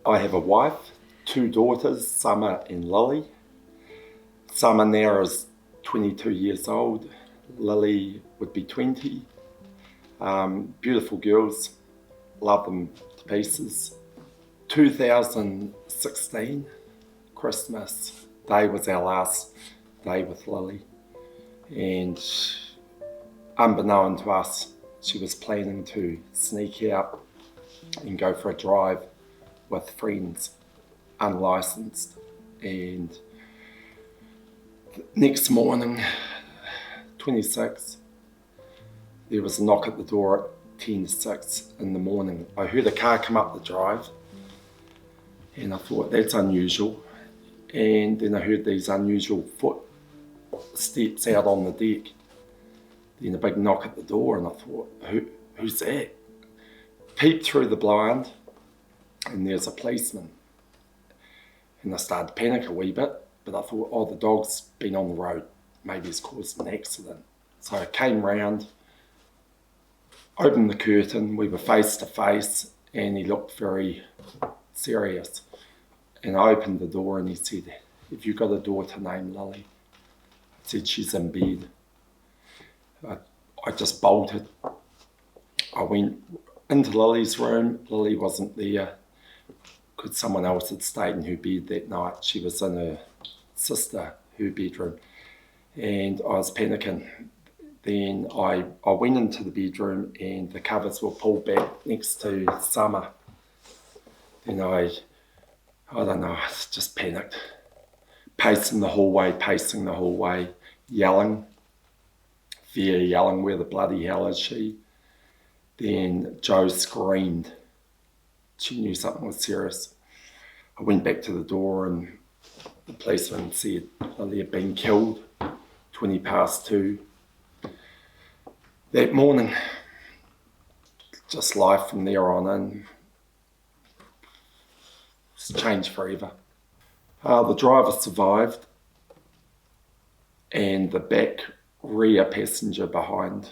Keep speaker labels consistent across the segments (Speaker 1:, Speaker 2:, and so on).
Speaker 1: I have a wife, 2 daughters, Summer and Lily. Summer now is 22 years old. Lily would be 20. Beautiful girls, love them to pieces. 2016, Christmas Day was our last day with Lily. And unbeknown to us, she was planning to sneak out and go for a drive with friends, unlicensed. And next morning, 26, there was a knock at the door at 10 to 6 in the morning. I heard a car come up the drive and I thought, that's unusual. And then I heard these unusual footsteps out on the deck. Then a big knock at the door and I thought, who's that? Peeped through the blind and there's a policeman. And I started to panic a wee bit, but I thought, oh, the dog's been on the road. Maybe he's caused an accident. So I came round, opened the curtain, we were face to face, and he looked very serious. And I opened the door and he said, have you got a daughter named Lily? I said, she's in bed. I just bolted. I went into Lily's room. Lily wasn't there because someone else had stayed in her bed that night. She was in her sister, her bedroom, and I was panicking. Then I went into the bedroom and the covers were pulled back next to Summer. Then I don't know, I just panicked. Pacing the hallway, yelling, fear yelling, where the bloody hell is she? Then Jo screamed. She knew something was serious. I went back to the door and the policeman said Lily had been killed, 20 past 2. That morning, just life from there on in, it's changed forever. The driver survived and the back rear passenger behind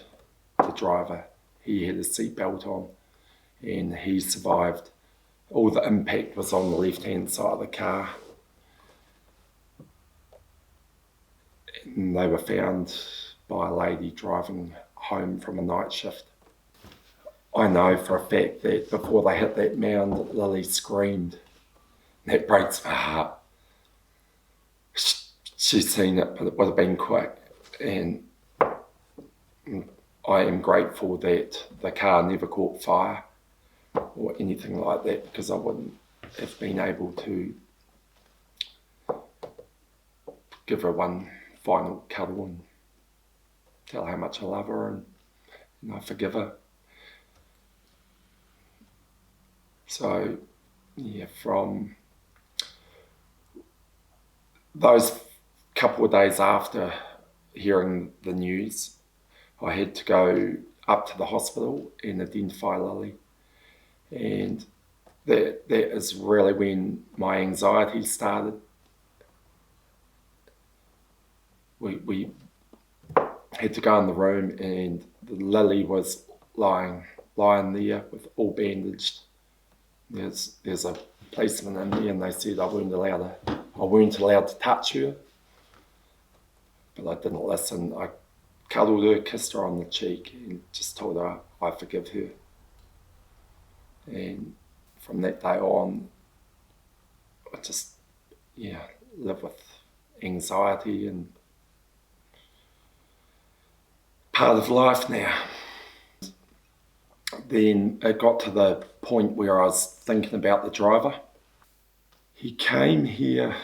Speaker 1: the driver, he had a seatbelt on and he survived. All the impact was on the left-hand side of the car. And they were found by a lady driving home from a night shift. I know for a fact that before they hit that mound, Lily screamed. That breaks my heart. She's seen it, but it would have been quick. And I am grateful that the car never caught fire or anything like that, because I wouldn't have been able to give her one final cuddle and tell her how much I love her and I forgive her. So, yeah, from those couple of days after hearing the news, I had to go up to the hospital and identify Lily. And that is really when my anxiety started. We had to go in the room and Lily was lying there with all bandaged. There's a policeman in there and they said I weren't allowed to touch her. But I didn't listen. I cuddled her, kissed her on the cheek and just told her I forgive her. And from that day on, I just, live with anxiety and part of life now. Then it got to the point where I was thinking about the driver. He came here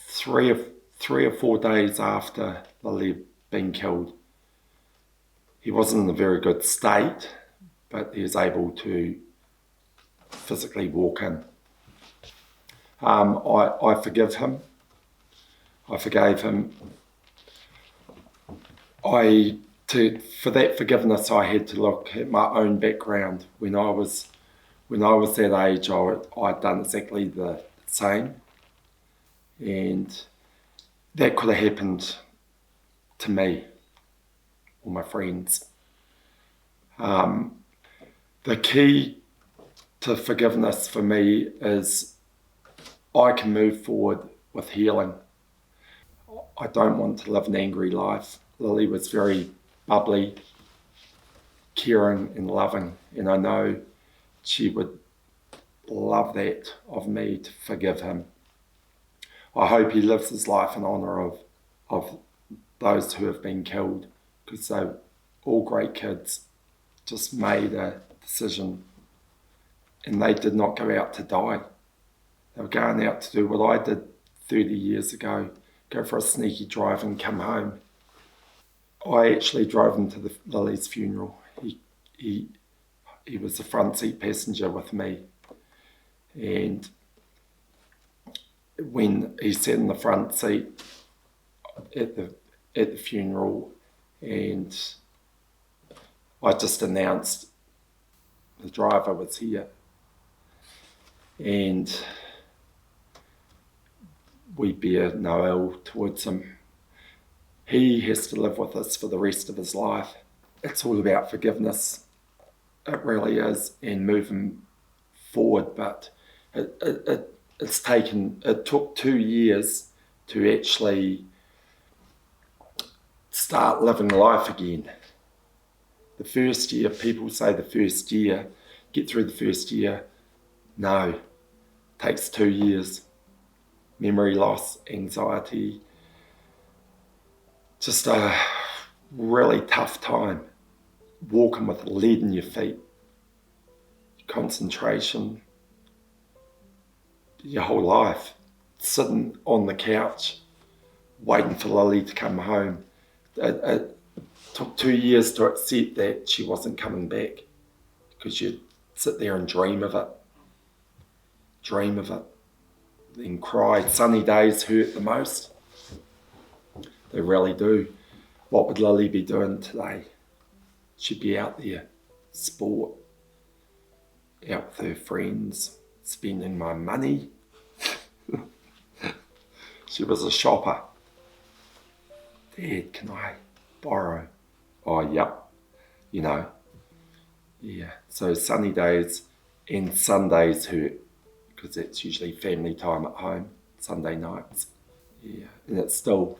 Speaker 1: 3 or 4 days after Lily had been killed. He wasn't in a very good state, but he was able to physically walk in. I forgive him. I forgave him. For that forgiveness, I had to look at my own background. When I was that age, I'd done exactly the same, and that could have happened to me or my friends. The key to forgiveness for me is I can move forward with healing. I don't want to live an angry life. Lily was very bubbly, caring and loving, and I know she would love that of me to forgive him. I hope he lives his life in honour of those who have been killed, because they're all great kids, just made a decision and they did not go out to die. They were going out to do what I did 30 years ago, go for a sneaky drive and come home. I actually drove him to Lily's funeral. He was the front seat passenger with me, and when he sat in the front seat at the funeral, and I just announced the driver was here, and we bear no ill towards him. He has to live with us for the rest of his life. It's all about forgiveness. It really is, and moving forward. But it took 2 years to actually start living life again. The first year, people say the first year, get through the first year. No, it takes 2 years. Memory loss, anxiety, just a really tough time. Walking with lead in your feet, concentration, your whole life. Sitting on the couch, waiting for Lily to come home. It took 2 years to accept that she wasn't coming back, because you'd sit there and dream of it, then cry. Sunny days hurt the most. They really do. What would Lily be doing today? She'd be out there, sport, out with her friends, spending my money. She was a shopper. Dad, can I borrow? Oh, yep. Yeah. So sunny days and Sundays hurt, because that's usually family time at home, Sunday nights. Yeah, and it's still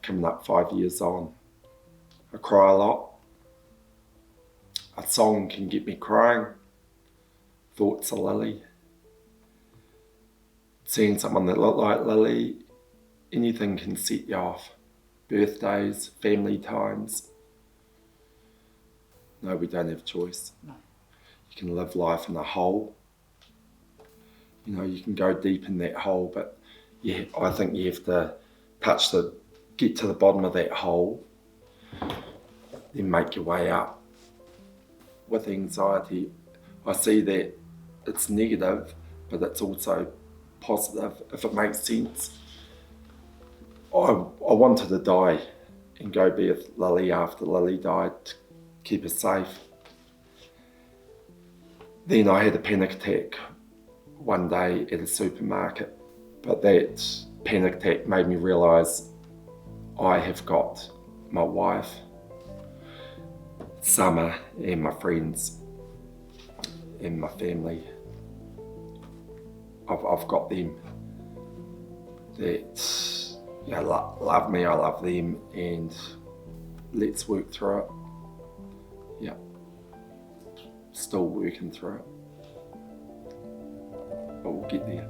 Speaker 1: coming up 5 years on. I cry a lot. A song can get me crying. Thoughts of Lily. Seeing someone that looked like Lily, anything can set you off. Birthdays, family times. No, we don't have a choice.
Speaker 2: No.
Speaker 1: You can live life in a hole. You can go deep in that hole, but yeah, I think you have to get to the bottom of that hole, then make your way up. With anxiety, I see that it's negative, but it's also positive, if it makes sense. I wanted to die and go be with Lily after Lily died, to keep her safe. Then I had a panic attack one day at a supermarket, but that panic attack made me realise I have got my wife, Summer, and my friends and my family. I've got them that love me, I love them, and let's work through it. Yeah, still working through it, but we'll get there.